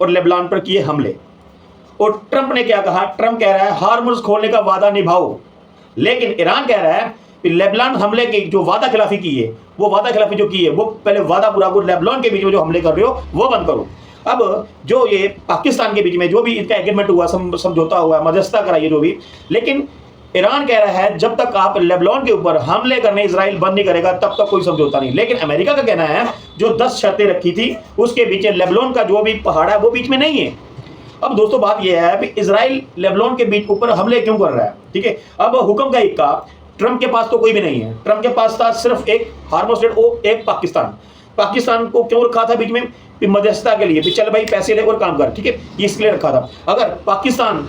और लेबनान पर किए हमले। और ट्रंप ने क्या कहा? ट्रंप कह रहा है हार्मुज खोलने का वादा निभाओ, लेकिन ईरान कह रहा है कि लेबनान हमले की जो वादा खिलाफी की है, वो वादा खिलाफी जो की है वो पहले वादा पूरा करो, लेबनान के बीच में जो हमले कर रहे हो वो बंद करो। अब जो ये पाकिस्तान के बीच में जो भी इनका एग्रीमेंट हुआ, समझौता हुआ, मध्यस्थता कराई जो भी, लेकिन ईरान कह रहा है जब तक आप लेबनान के ऊपर हमले करने इजराइल बंद नहीं करेगा तब तक कोई समझौता नहीं। लेकिन अमेरिका का कहना है जो 10 शर्तें रखी थी उसके बीच लेबनान का जो भी पहाड़ है वो बीच में नहीं है। अब दोस्तों बात यह है कि इजराइल लेबनान के बीच ऊपर हमले क्यों कर रहा है? ठीक है, अब हुक्म का इक्का ट्रंप के पास तो कोई भी नहीं है। ट्रंप के पास था सिर्फ एक हार्मोज स्टेट और एक पाकिस्तान। पाकिस्तान को क्यों रखा था बीच में? मध्यस्थता के लिए, चल भाई पैसे ले और काम कर, ठीक है, ये इसलिए रखा था। अगर पाकिस्तान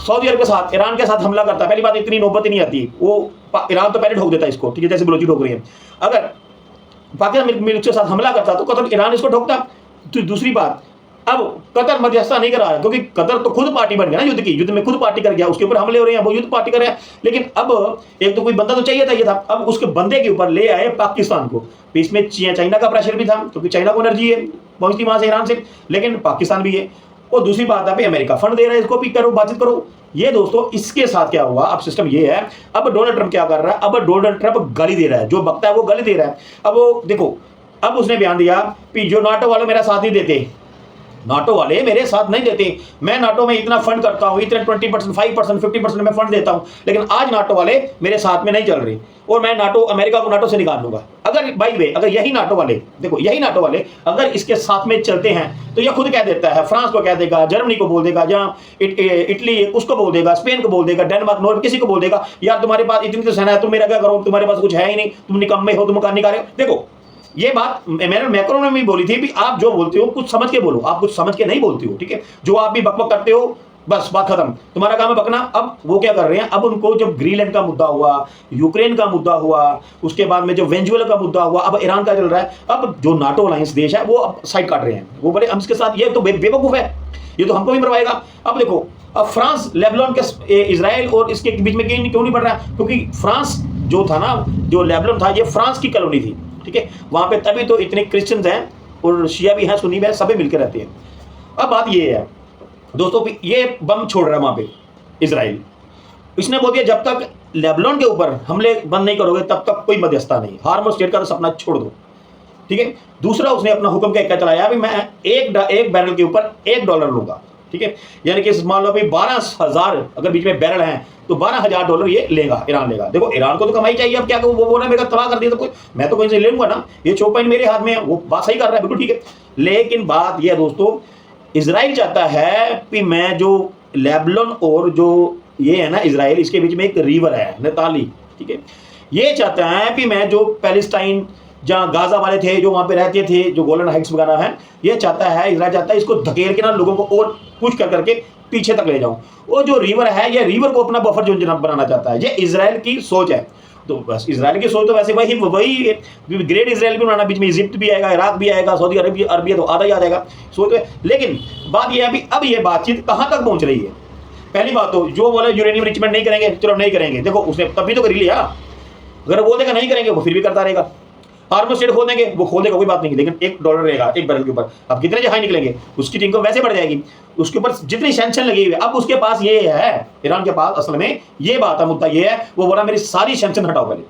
सऊदी अरब के साथ, ईरान के साथ हमला करता, पहली बात इतनी नौबत ही नहीं आती, वो ईरान तो पहले ठोक देता इसको, ठीक है, जैसे बलोची ठोक रही है। अगर पाकिस्तान मिल्क के साथ हमला करता तो कतर ईरान इसको ठोकता। तो दूसरी बात, अब कतर मध्यस्थता नहीं करा रहा क्योंकि कतर तो खुद पार्टी बन गया ना युद्ध की, युद्ध में खुद पार्टी कर गया, उसके ऊपर हमले हो रहे हैं, वो युद्ध पार्टी कर रहा है। लेकिन अब एक तो कोई बंदा तो चाहिए था, ये था, अब उसके बंदे के ऊपर ले आए पाकिस्तान को। इसमें चाइना का प्रेशर भी था क्योंकि चाइना को एनर्जी है पहुंचती वहां से ईरान से, लेकिन पाकिस्तान भी है। और दूसरी बात है अमेरिका फंड दे रहा है, इसको भी करो, बातचीत करो। ये दोस्तों इसके साथ क्या हुआ? अब सिस्टम ये है, अब डोनाल्ड ट्रंप क्या कर रहा है? अब डोनाल्ड ट्रंप गाली दे रहा है, जो बकता है वो गाली दे रहा है। अब वो देखो, अब उसने बयान दिया कि जो नाटो वाले मेरा साथ नहीं देते, नाटो वाले मेरे साथ नहीं देते, मैं नाटो में इतना फंड करता हूं, इतने 20%, 5%, 50% में फंड देता हूं, लेकिन आज नाटो वाले मेरे साथ में नहीं चल रहे और मैं नाटो, अमेरिका को नाटो से निकाल दूंगा। अगर बाई वे, अगर यही नाटो वाले, देखो यही नाटो वाले अगर इसके साथ में चलते हैं तो यह खुद कह देता है, फ्रांस को कह देगा, जर्मनी को बोल देगा, जहां इटली उसको बोल देगा, स्पेन को बोल देगा, डेनमार्क, नॉर्वे, किसी को बोल देगा यार तुम्हारे पास इतनी तो सेना है, तुम मेरा क्या करो, तुम्हारे पास कुछ है ही नहीं, तुम निकम्मे हो, तुम नहीं कर रहे हो। देखो ये बात मैंने मैक्रो ने भी बोली थी भी आप जो बोलते हो कुछ समझ के बोलो, आप कुछ समझ के नहीं बोलते हो, ठीक है, जो आप भी बकबक करते हो बस बात खत्म, तुम्हारा काम है बकना। अब वो क्या कर रहे हैं? अब उनको जब ग्रीनलैंड का मुद्दा हुआ, यूक्रेन का मुद्दा हुआ, उसके बाद में जो वेनेजुएला का मुद्दा हुआ, अब ईरान का चल रहा है, अब जो नाटो अलायंस देश है वो अब साइड काट रहे हैं, वो बोले हम इसके साथ, ये तो बेवकूफ है, ये तो हमको भी मरवाएगा। अब देखो, अब फ्रांस लेबनान के, इजराइल और इसके बीच में क्यों नहीं बढ़ रहा है? क्योंकि फ्रांस जो था ना, जो लेबनान था, ये फ्रांस की कॉलोनी थी, ठीक है, वहां पे तभी तो इतने क्रिश्चियंस हैं और शिया भी हैं, सुन्नी भी हैं, सभी मिलकर रहते हैं। अब बात ये है दोस्तों, ये बम छोड़ रहा है वहां पे इजराइल, इसने बोल दिया जब तक लेबनान के ऊपर हमले बंद नहीं करोगे तब तक कोई मध्यस्थता नहीं, हार्मोज स्टेट का तो सपना छोड़ दो, ठीक है। दूसरा उसने अपना हुक्म क्या चलाया भी मैं एक बैरल के ऊपर $1 लूंगा, ठीक है, यानी कि मान लो भाई 12,000 अगर बीच में बैरल हैं तो $12,000 ये लेगा, ईरान लेगा। देखो ईरान को तो कमाई चाहिए, अब क्या वो बोल रहा है मेरा तबाह कर दिया तो कोई, मैं तो कहीं से ले लूंगा ना, ये चौपाइन मेरे हाथ में है, वो बात सही कर रहा है, बिल्कुल ठीक है। लेकिन बात यह दोस्तों, इजराइल चाहता है कि मैं जो लेबनान और जो ये है ना इजराइल, इसके बीच में एक रिवर है नताली, ठीक है, ये चाहता है कि मैं जो पैलेस्टाइन जहाँ गाजा वाले थे जो वहाँ पे रहते थे, जो गोलन हाइट्स वगैरह है, ये चाहता है, इजराइल चाहता है इसको धकेल के ना लोगों को और पुश कर करके पीछे तक ले जाऊं। वो जो रिवर है, ये रिवर को अपना बफर जोन बनाना चाहता है, ये इजराइल की सोच है। तो बस इजराइल की सोच तो वैसे वही ग्रेट इजराइल भी बनाना, बीच में इजिप्ट भी आएगा, इराक भी आएगा, सऊदी अरबिया तो आधा ही आ जाएगा सोच है। लेकिन बात यह है अभी, अब ये बातचीत कहाँ तक पहुंच रही है? पहली बात तो जो बोले यूरेनियम रिचमेंट नहीं करेंगे, चलो नहीं करेंगे, देखो उसने तभी तो कर लिया, अगर बोल देगा नहीं करेंगे वो फिर भी करता रहेगा। हार्मोज स्टेट खोल देंगे, वो खोल देगा कोई बात नहीं, लेकिन $1 रहेगा एक बैरल के ऊपर। अब कितने जहाज निकलेंगे, उसकी टीम को वैसे बढ़ जाएगी, उसके ऊपर जितनी सैंक्शन लगी हुई है। अब उसके पास ये है, ईरान के पास असल में ये बात है, मुद्दा ये है, वो बोला मेरी सारी सैंक्शन हटाओ, पहले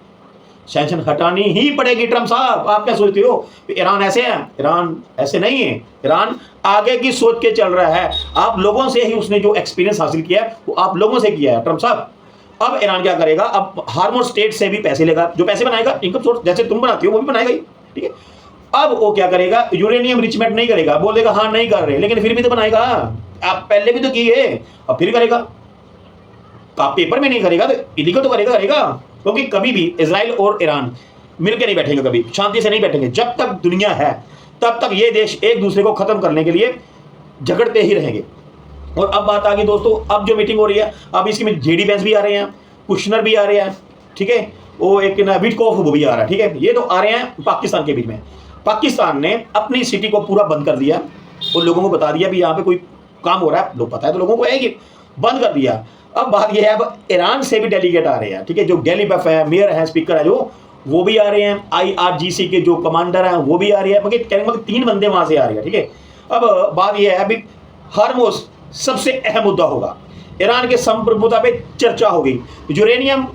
सैंक्शन हटानी ही पड़ेगी। ट्रंप साहब आप क्या सोचते हो ईरान ऐसे है? ईरान ऐसे नहीं है, ईरान आगे की सोच के चल रहा है। आप लोगों से ही उसने जो एक्सपीरियंस हासिल किया है वो आप लोगों से किया है ट्रंप साहब। अब ईरान क्या करेगा? अब हार्मोज स्टेट से भी पैसे लेगा, जो पैसे बनाएगा इनकम सोर्स जैसे तुम बनाती हो वो भी बनाएगा ही, ठीक है। अब वो क्या करेगा? यूरेनियम रिचमेंट नहीं करेगा, बोलेगा हाँ नहीं कर रहे, लेकिन फिर भी तो बनाएगा, आप पहले भी तो किए, अब फिर करेगा। आप पेपर में नहीं करेगा तो इलीगल तो करेगा, क्योंकि कभी भी इजराइल और ईरान मिलकर नहीं बैठेंगे, कभी शांति से नहीं बैठेंगे। जब तक दुनिया है तब तक ये देश एक दूसरे को खत्म करने के लिए झगड़ते ही रहेंगे। और अब बात आ गई दोस्तों, अब जो मीटिंग हो रही है, अब इसकी में जेडी वेंस भी आ रहे हैं, कुशनर भी आ रहे हैं, ठीक है, वो एक विटकोफ वो भी आ रहा है, ठीक है। ये तो आ रहे हैं पाकिस्तान के बीच में। पाकिस्तान ने अपनी सिटी को पूरा बंद कर दिया और लोगों को बता दिया भी यहाँ पे कोई काम हो रहा है, लोग पता है तो लोगों को है कि बंद कर दिया। अब बात यह है, अब ईरान से भी डेलीगेट आ रहे हैं, ठीक है, जो गैलीबफ है, मेयर है, स्पीकर है, जो वो भी आ रहे हैं, IRGC के जो कमांडर हैं वो भी आ रहे हैं, मगर कहने मतलब 3 बंदे वहां से आ रहे हैं, ठीक है। अब बात यह है अभी हार्मोस सबसे अहम मुद्दा होगा। ईरान के संप्रभुता पे चर्चा होगी। यूरेनियम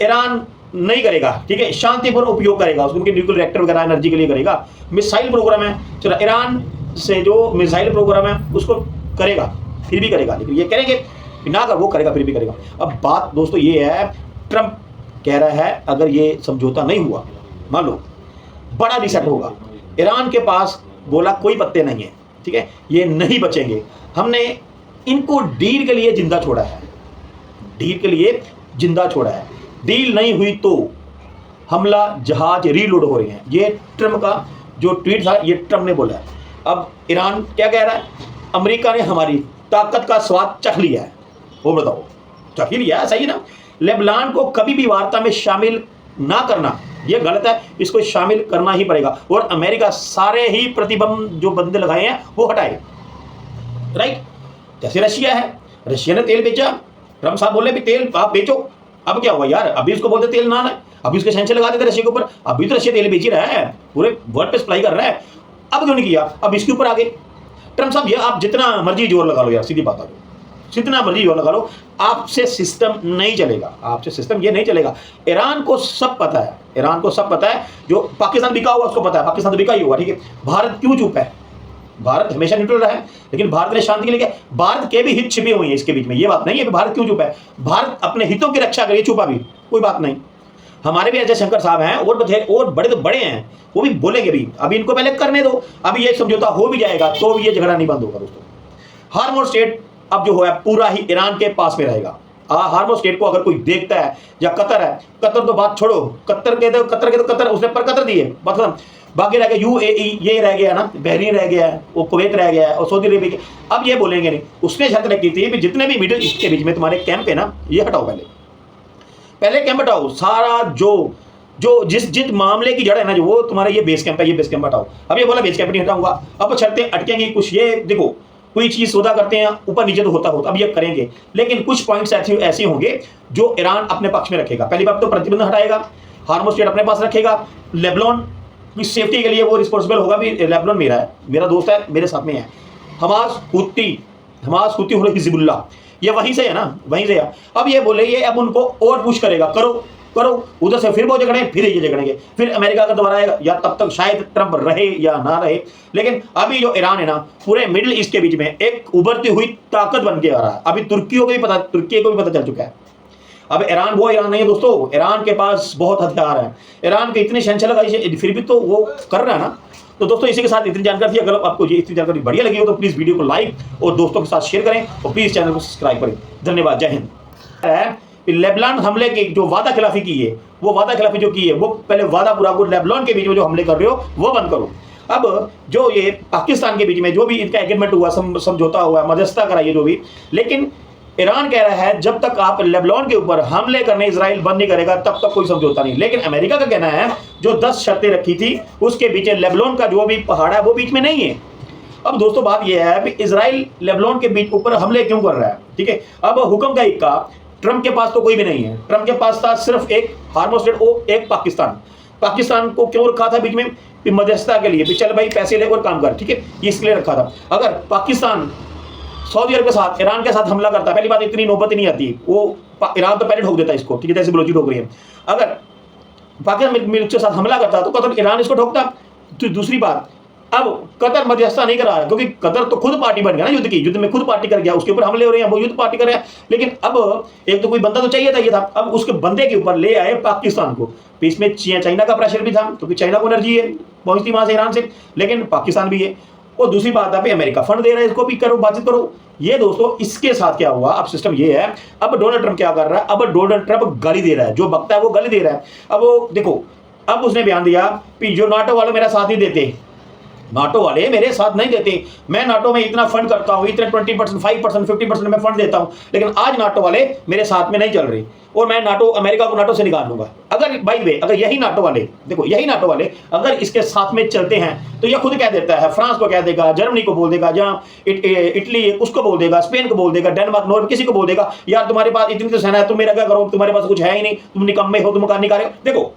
ईरान नहीं करेगा, ठीक है, शांतिपूर्ण उपयोग करेगा उसको, उनके न्यूक्लियर रिएक्टर वगैरह एनर्जी के लिए करेगा। मिसाइल प्रोग्राम है, चलो ईरान से जो मिसाइल प्रोग्राम है उसको करेगा, फिर भी करेगा, लेकिन ये करेंगे ना कर, वो करेगा फिर भी करेगा। अब बात दोस्तों ये है, ट्रंप कह रहा है अगर ये समझौता नहीं हुआ, मान लो बड़ा रिसेट होगा, ईरान के पास बोला कोई पत्ते नहीं है, ठीक है, ये नहीं बचेंगे, हमने इनको डील के लिए जिंदा छोड़ा है, डील के लिए जिंदा छोड़ा है, डील नहीं हुई तो हमला जहाज रीलोड हो रहे हैं। ये ट्रंप का जो ट्वीट था, ये ट्रंप ने बोला है। अब ईरान क्या कह रहा है, अमेरिका ने हमारी ताकत का स्वाद चख लिया है। वो बताओ, चख ही लिया है, सही ना। लेबनान को कभी भी वार्ता में शामिल ना करना ये गलत है, इसको शामिल करना ही पड़ेगा, और अमेरिका सारे ही प्रतिबंध जो बंदे लगाए हैं वो हटाए, राइट। जैसे रशिया है, रशिया ने तेल बेचा, ट्रंप साहब बोले भी तेल आप बेचो। अब क्या हुआ यार, अभी उसको बोलते तेल ना है, अभी उसके सैंक्शन लगा देते रशिया के ऊपर, अभी तो रशिया तेल बेच ही रहा है, पूरे वर्ल्ड पे सप्लाई कर रहा है, अब क्यों नहीं किया, अब इसके ऊपर आ गए। ट्रंप साहब ये आप जितना मर्जी जोर लगा लो यार, सीधी बात आ गई, जितना मर्जी जोर लगा लो, आपसे सिस्टम नहीं चलेगा, आपसे सिस्टम ये नहीं चलेगा। ईरान को सब पता है, ईरान को सब पता है, जो पाकिस्तान बिका हुआ उसको पता है, पाकिस्तान तो बिका ही हुआ, ठीक है। भारत क्यों चुप है, भारत हमेशा न्यूट्रल रहा है, लेकिन भारत ने शांति के लिए क्या, भारत के भी हित छिपे हुए हैं इसके बीच में, ये बात नहीं है कि भारत क्यों चुप है, भारत अपने हितों की रक्षा करिए, छुपा भी कोई बात नहीं। हमारे भी अजय शंकर साहब हैं और बड़े तो बड़े हैं, वो भी बोलेंगे भी, अभी इनको पहले करने दो, अभी ये समझौता हो भी जाएगा तो ये झगड़ा नहीं बंद होगा दोस्तों। हार्मोज स्टेट अब जो है पूरा ही ईरान के पास में रहेगा। हार्मोज स्टेट को अगर कोई देखता है, या कतर है, कतर तो बात छोड़ो, कतर उसने पर कतर दिए, बात खत्म, बाकी रह गया यूएई, ये रह गया ना, बहरीन रह गया है, वो कुवैत रह गया है, और सऊदी अरेबिया। अब ये बोलेंगे नहीं, उसने शर्त रखी थी कि जितने भी मिडिल ईस्ट के बीच में तुम्हारे कैंप है ना, ये हटाओ, पहले कैंप हटाओ, सारा जो जिस मामले की जड़ है ना, जो वो तुम्हारा ये बेस कैंप है, ये बेस कैंप हटाओ। अब ये बोला बेस कैंप नहीं हटाऊंगा, अब शर्तें अटकेंगी कुछ, ये देखो कोई चीज सौदा करते हैं ऊपर नीचे तो होता अब ये करेंगे, लेकिन कुछ पॉइंट्स ऐसे होंगे जो ईरान अपने पक्ष में रखेगा। पहली बात तो प्रतिबंध हटाएगा, हार्मोज स्टेट अपने पास रखेगा, लेबनान की सेफ्टी के लिए वो रिस्पॉन्सिबल होगा भी, लेबनान मेरा है, मेरा दोस्त है, मेरे साथ में है। हमास हुती हो हिजबुल्लाह, ये वहीं से है ना, वहीं से है। अब ये बोले, ये अब उनको और पुश करेगा, करो उधर से, फिर वो झगड़े, फिर ये झगड़ेंगे, फिर अमेरिका का दोबारा आएगा, या तब तक शायद ट्रंप रहे या ना रहे। लेकिन अभी जो ईरान है ना, पूरे मिडिल ईस्ट के बीच में एक उभरती हुई ताकत बन के आ रहा है। अभी तुर्की को भी पता चल चुका है। अब ईरान वो ईरान नहीं है दोस्तों, ईरान के पास बहुत हथियार हैं, ईरान के इतने सैंक्शन लगाई, फिर भी तो वो कर रहा है ना। तो दोस्तों इसी के साथ इतनी जानकारी थी। अगर आपको ये इतनी जानकारी बढ़िया लगी हो तो प्लीज़ वीडियो को लाइक और दोस्तों के साथ शेयर करें, और प्लीज़ चैनल को सब्सक्राइब करें। धन्यवाद, जय हिंद। लेबनान हमले की जो वादा खिलाफी की है, वो वादा खिलाफी जो की है, वो पहले वादा पूरा करो, लेबनान के बीच में जो हमले कर रहे हो वो बंद करो। अब जो ये पाकिस्तान के बीच में जो भी इनका एग्रीमेंट हुआ, समझौता हुआ, मध्यस्थता कराइए जो भी, लेकिन ईरान कह रहा है जब तक आप लेबनान के ऊपर हमले करने इजराइल बंद नहीं करेगा तब तक कोई समझौता नहीं। लेकिन अमेरिका का कहना है जो 10 शर्तें रखी थी उसके बीच लेबनान का जो भी पहाड़ है वो बीच में नहीं है। अब दोस्तों बात यह है कि इजराइल लेबनान के बीच ऊपर हमले क्यों कर रहा है, ठीक है। अब हुक्म का इक्का, ट्रंप के पास तो कोई भी नहीं है, ट्रंप के पास था सिर्फ एक हार्मोज स्टेट और एक पाकिस्तान को क्यों रखा था बीच में, मध्यस्थता के लिए, चल भाई पैसे ले और काम कर, ठीक है, इसलिए रखा था। अगर पाकिस्तान सऊदी अरब के साथ, ईरान के साथ हमला करता, पहली बात इतनी नौबत ही नहीं आती, वो ईरान तो पहले ठोक देता इसको, ठीक है, जैसे बलोची ठोक रही है। अगर पाकिस्तान मिल्क के साथ हमला करता तो कतर ईरान इसको ठोकता। तो दूसरी बात, अब कतर मध्यस्थता नहीं करा, क्योंकि कतर तो खुद पार्टी बन गया ना युद्ध में खुद पार्टी कर गया, उसके ऊपर हमले हो रहे हैं, वो युद्ध पार्टी कर रहा है। लेकिन अब एक तो कोई बंदा तो चाहिए था, ये था, अब उसके बंदे के ऊपर ले आए पाकिस्तान को। इसमें चाइना का प्रेशर भी था, क्योंकि चाइना को एनर्जी है पहुंचती वहां से ईरान से, लेकिन पाकिस्तान भी है। और दूसरी बात है अमेरिका फंड दे रहा है, इसको भी करो, बातचीत करो। ये दोस्तों इसके साथ क्या हुआ, अब सिस्टम ये है, अब डोनाल्ड ट्रंप क्या कर रहा है, अब डोनाल्ड ट्रंप गाली दे रहा है, जो बकता है वो गाली दे रहा है। अब वो देखो, अब उसने बयान दिया कि जो नाटो वाले मेरा साथ नहीं देते, नाटो वाले मेरे साथ नहीं देते, मैं नाटो में इतना फंड करता हूं, इतने 20%, 5%, 50% में फंड देता हूं, लेकिन आज नाटो वाले मेरे साथ में नहीं चल रही, और मैं अमेरिका को नाटो से निकाल लूंगा। अगर बाई वे, अगर यही नाटो वाले, देखो यही नाटो वाले अगर इसके साथ में चलते हैं तो यह खुद कह देता है, फ्रांस को कह देगा, जर्मनी को बोल देगा, जहां इटली उसको बोल देगा, स्पेन को बोल देगा, डेनमार्क, नॉर्वे, किसी को बोल देगा, यार तुम्हारे पास इतनी तो सेना है, तुम मेरा क्या करो, तुम्हारे पास कुछ है ही नहीं, तुम निकम्मे हो, तुम निकाले। देखो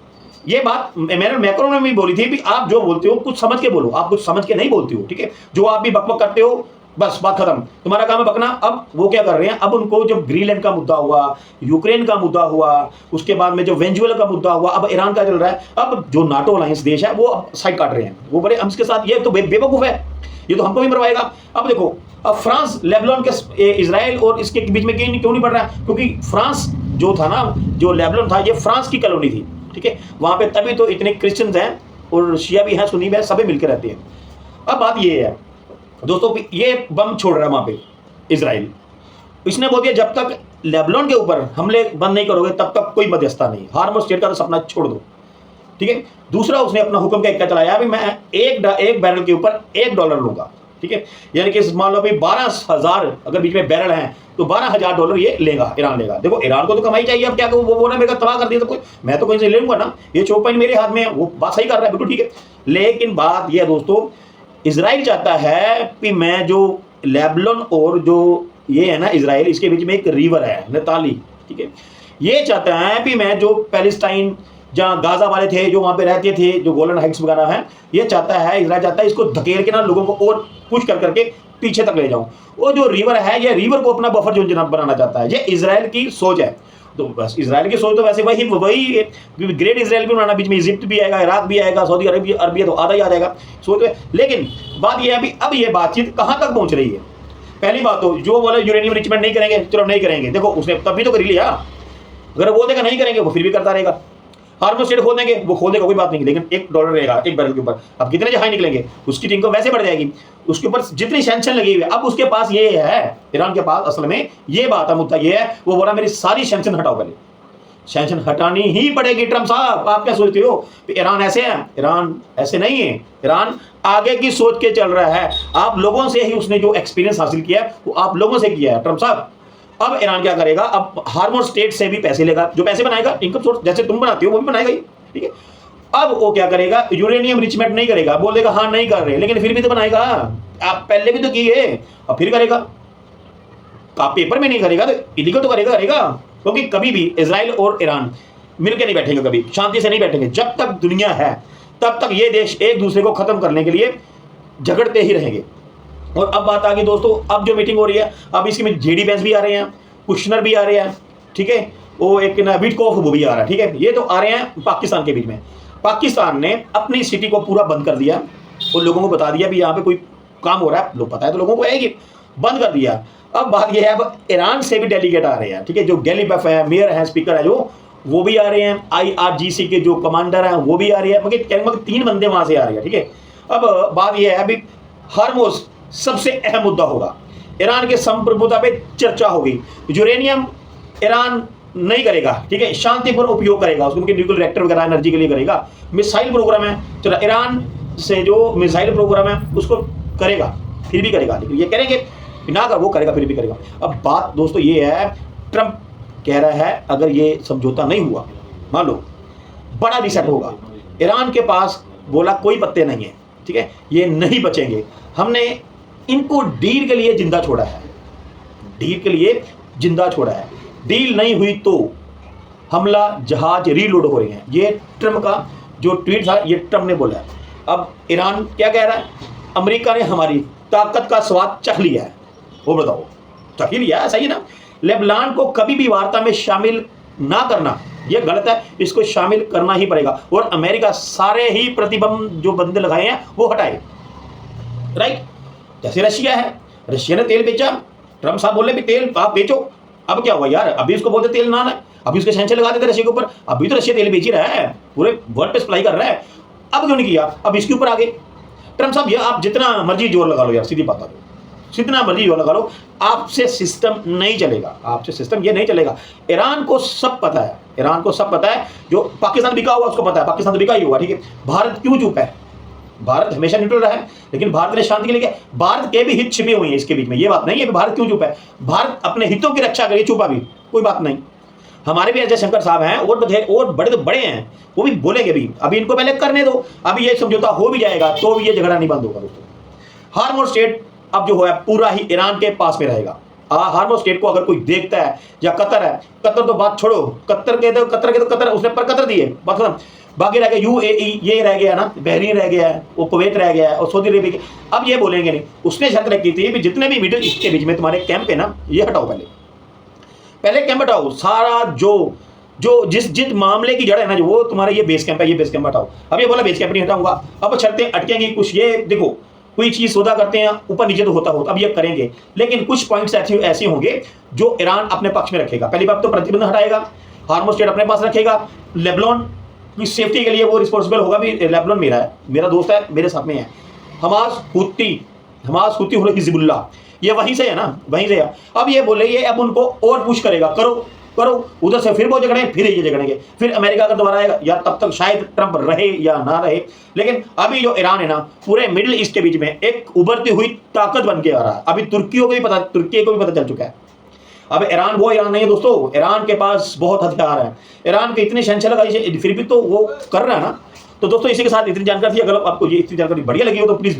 ये बात मैंने मैक्रोन ने भी बोली थी कि आप जो बोलते हो कुछ समझ के बोलो, आप कुछ समझ के नहीं बोलते हो, ठीक है। जो आप भी बकबक करते हो, बस बात खत्म, तुम्हारा काम है बकना। अब वो क्या कर रहे हैं, अब उनको जब ग्रीनलैंड का मुद्दा हुआ, यूक्रेन का मुद्दा हुआ, उसके बाद में जो वेनेजुएला का मुद्दा हुआ, अब ईरान का चल रहा है, अब जो नाटो अलायंस देश है वो अब साइड काट रहे हैं, वो बड़े हम इसके साथ, ये तो बेवकूफ है, ये तो हमको भी मरवाएगा। अब देखो, अब फ्रांस लेबनान के इजराइल और इसके बीच में क्यों नहीं बढ़ रहा है, क्योंकि फ्रांस जो था ना, जो लेबनान था, ये फ्रांस की कॉलोनी थी, ठीक है। वहां पे तभी तो इतने क्रिश्चियंस हैं और शिया भी हैं, सुन्नी भी हैं, सभी मिलकर रहते हैं। अब बात ये है दोस्तों, ये बम छोड़ रहा है वहां पे इजराइल, इसने बोल दिया जब तक लेबनान के ऊपर हमले बंद नहीं करोगे तब तक कोई मध्यस्थता नहीं, हार्मोज स्टेट का तो सपना छोड़ दो, ठीक है। दूसरा, उसने अपना हुक्म क्या चलाया, भी मैं एक बैरल के ऊपर $1 लूंगा, ठीक है। यानी कि मान लो भाई 12,000 अगर बीच में बैरल हैं तो $12,000 ये लेगा, ईरान लेगा। देखो ईरान को तो कमाई चाहिए, अब क्या वो बोला मेरे तबाह कर दिया तो कोई, मैं तो कहीं से ले लूंगा ना, ये चौपाई मेरे हाथ में है, वो बात सही कर रहा है, बिल्कुल ठीक है। लेकिन बात यह है दोस्तों, इजराइल चाहता है कि मैं जो लेबनान और जो ये है ना इजराइल, इसके बीच में एक रिवर है नताली, ठीक है, ये चाहता है कि मैं जो पैलेस्टाइन जहाँ गाजा वाले थे जो वहाँ पे रहते थे, जो गोलन हाइट्स वगैरह हैं, ये चाहता है, इजराइल चाहता है इसको धकेल के ना लोगों को और पुश कर करके पीछे तक ले जाऊं। वो जो रिवर है, ये रिवर को अपना बफर जोन बनाना चाहता है, ये इजराइल की सोच है। तो बस इजराइल की सोच तो वैसे वही ग्रेट इजराइल भी बनाना, बीच में इजिप्ट भी आएगा, इराक भी आएगा, सऊदी अरबिया तो आधा ही आ जाएगा, सोच है। लेकिन बात यह है अभी, अब ये बातचीत कहाँ तक पहुंच रही है। पहली बात तो जो बोले यूरेनियम रिचमेंट नहीं करेंगे, चलो नहीं करेंगे, देखो उसने तभी तो कर लिया, अगर वो देगा नहीं करेंगे वो फिर भी करता रहेगा। हार्मोज स्टेट खोल देंगे, वो खोल देगा कोई बात नहीं, लेकिन $1 रहेगा एक बैरल के ऊपर। अब कितने जहाज निकलेंगे, उसकी टीम को वैसे बढ़ जाएगी, उसके ऊपर जितनी सैंक्शन लगी हुई है। अब उसके पास ये है, ईरान के पास असल में ये बात है, मुद्दा ये है, वो बोला मेरी सारी सैंक्शन हटाओ, पहले सैंक्शन हटानी ही पड़ेगी। ट्रम्प साहब आप क्या सोचते हो, ईरान ऐसे है? ईरान ऐसे नहीं है, ईरान आगे की सोच के चल रहा है। आप लोगों से ही उसने जो एक्सपीरियंस हासिल किया है वो आप लोगों से किया है ट्रम्प साहब। अब ईरान क्या करेगा, अब हार्मोज स्टेट से भी पैसे लेगा, जो पैसे बनाएगा इनकम सोर्स जैसे तुम बनाते हो वो भी बनाएगा ही, ठीक है। अब वो क्या करेगा, यूरेनियम रिचमेंट नहीं करेगा, बोल देगा हाँ नहीं कर रहे, लेकिन फिर भी तो बनाएगा, आप पहले भी तो किए, अब फिर करेगा। आप पेपर में नहीं करेगा तो इलीगल तो करेगा, क्योंकि कभी भी इजराइल और ईरान मिलकर नहीं बैठेंगे, कभी शांति से नहीं बैठेंगे। जब तक दुनिया है तब तक ये देश एक दूसरे को खत्म करने के लिए झगड़ते ही रहेंगे। और अब बात आ गई दोस्तों, अब जो मीटिंग हो रही है, अब इसकी में जेडी वेंस भी आ रहे हैं, कुशनर भी आ रहे हैं, ठीक है, वो एक ना विटकॉफ वो भी आ रहा है, ठीक है। ये तो आ रहे हैं पाकिस्तान के बीच में। पाकिस्तान ने अपनी सिटी को पूरा बंद कर दिया और लोगों को बता दिया भी यहाँ पे कोई काम हो रहा है, लोग पता है तो लोगों को आएगी, बंद कर दिया। अब बात यह है, अब ईरान से भी डेलीगेट आ रहे हैं, ठीक है, जो गैलीबफ है, मेयर है, स्पीकर है, जो वो भी आ रहे हैं, IRGC के जो कमांडर हैं वो भी आ रहे हैं, मगर 3 बंदे वहां से आ रहे हैं, ठीक है। अब बात यह है, अभी हार्मोज सबसे अहम मुद्दा होगा, ईरान के संप्रभुता पे चर्चा होगी। यूरेनियम ईरान नहीं करेगा, ठीक है, शांतिपूर्ण उपयोग करेगा, उसको न्यूक्लियर रिएक्टर वगैरह एनर्जी के लिए करेगा। मिसाइल प्रोग्राम है, चलो ईरान से जो मिसाइल प्रोग्राम है उसको करेगा, फिर भी करेगा, लेकिन ये करेंगे ना कर, वो करेगा फिर भी करेगा। अब बात दोस्तों ये है, ट्रंप कह रहा है अगर ये समझौता नहीं हुआ, मान लो बड़ा रिसेट होगा, ईरान के पास बोला कोई पत्ते नहीं है, ठीक है, ये नहीं बचेंगे, हमने इनको डील के लिए जिंदा छोड़ा है, डील के लिए जिंदा छोड़ा है, डील नहीं हुई तो हमला जहाज रीलोड हो रहे हैं। ये ट्रम्प का जो ट्वीट था, ये ट्रम्प ने बोला है। अब ईरान क्या कह रहा है, अमेरिका ने हमारी ताकत का स्वाद चख लिया है, वो बताओ चख ही लिया है, सही है ना। लेबनान को कभी भी वार्ता में शामिल ना करना ये गलत है, इसको शामिल करना ही पड़ेगा, और अमेरिका सारे ही प्रतिबंध जो बंदे लगाए हैं वो हटाए, राइट। जैसे रशिया है, रशिया ने तेल बेचा, ट्रम्प साहब बोले भी तेल आप बेचो, अब क्या हुआ यार, अभी उसको बोलते तेल ना है, अभी उसके सैंक्शन लगा देते रशिया के ऊपर, अभी तो रशिया तेल बेच ही रहा है, पूरे वर्ल्ड पे सप्लाई कर रहा है, अब क्यों नहीं किया, अब इसके ऊपर आ गए। ट्रम्प साहब ये आप जितना मर्जी जोर लगा लो यार, सीधी बात है, जितना मर्जी जोर लगा लो, आपसे सिस्टम नहीं चलेगा, आपसे सिस्टम ये नहीं चलेगा। ईरान को सब पता है, ईरान को सब पता है, जो पाकिस्तान बिका हुआ उसको पता है, पाकिस्तान तो बिका ही हुआ, ठीक है। भारत क्यों चुप है, भारत हमेशा न्यूट्रल रहा है, लेकिन भारत ने शांति के लिए, भारत के भी हित छिपे हुए हैं इसके बीच में, ये बात नहीं है कि भारत क्यों चुप है, भारत अपने हितों की रक्षा करिए, चुपा भी कोई बात नहीं। हमारे भी अजय शंकर साहब हैं और बड़े तो बड़े हैं, वो भी बोलेंगे भी, अभी इनको पहले करने दो, अभी ये समझौता हो भी जाएगा तो भी ये झगड़ा नहीं बंद होगा दोस्तों। हार्मोज स्टेट अब जो है पूरा ही ईरान के पास में रहेगा। हार्मोज स्टेट को अगर कोई देखता है, या कतर है, कतर तो बात छोड़ो, कतर के तो कतर उसने पर कतर दिए, बात खत्म। बाकी रह गया यूएई, ये रह गया ना, बहरीन रह गया है, वो कुवैत रह गया है और सऊदी अरेबिया। अब ये बोलेंगे नहीं, उसने शर्त रखी थी कि जितने भी मिडिल ईस्ट के बीच में तुम्हारे कैंप है ना, ये हटाओ, पहले कैंप हटाओ सारा, जो जो जिस मामले की जड़ है ना, जो वो तुम्हारा ये बेस कैंप है, ये बेस कैंप हटाओ। अब ये बोला बेस कैंप नहीं हटाऊंगा, अब शर्तें अटकेंगी कुछ। ये देखो, कोई चीज सौदा करते हैं ऊपर नीचे तो होता अब ये करेंगे, लेकिन कुछ पॉइंट्स ऐसे होंगे जो ईरान अपने पक्ष में रखेगा। पहली बात तो प्रतिबंध हटाएगा, हार्मोज स्ट्रेट अपने पास रखेगा, लेबनान की सेफ्टी के लिए वो रिस्पॉन्सिबल होगा भी, लेबनान मेरा है, मेरा दोस्त है, मेरे साथ में है। हमास हुती और हिजबुल्लाह, ये वहीं से है ना, वहीं से है। अब ये बोले, ये अब उनको और पुश करेगा, करो उधर से, फिर वो झगड़े, फिर ये झगड़ेंगे, फिर अमेरिका का दोबारा आएगा यार, तब तक शायद ट्रंप रहे या ना रहे। लेकिन अभी जो ईरान है ना, पूरे मिडिल ईस्ट के बीच में एक उभरती हुई ताकत बन के आ रहा है। अभी तुर्की को भी पता चल चुका है। अब ईरान वो ईरान नहीं है दोस्तों, ईरान के पास बहुत हथियार है, ईरान के इतने शहंशाह लगाई, फिर भी तो वो कर रहा है ना। तो दोस्तों इसी के साथ इतनी जानकारी थी। अगर आपको ये इतनी जानकारी बढ़िया लगी हो तो प्लीज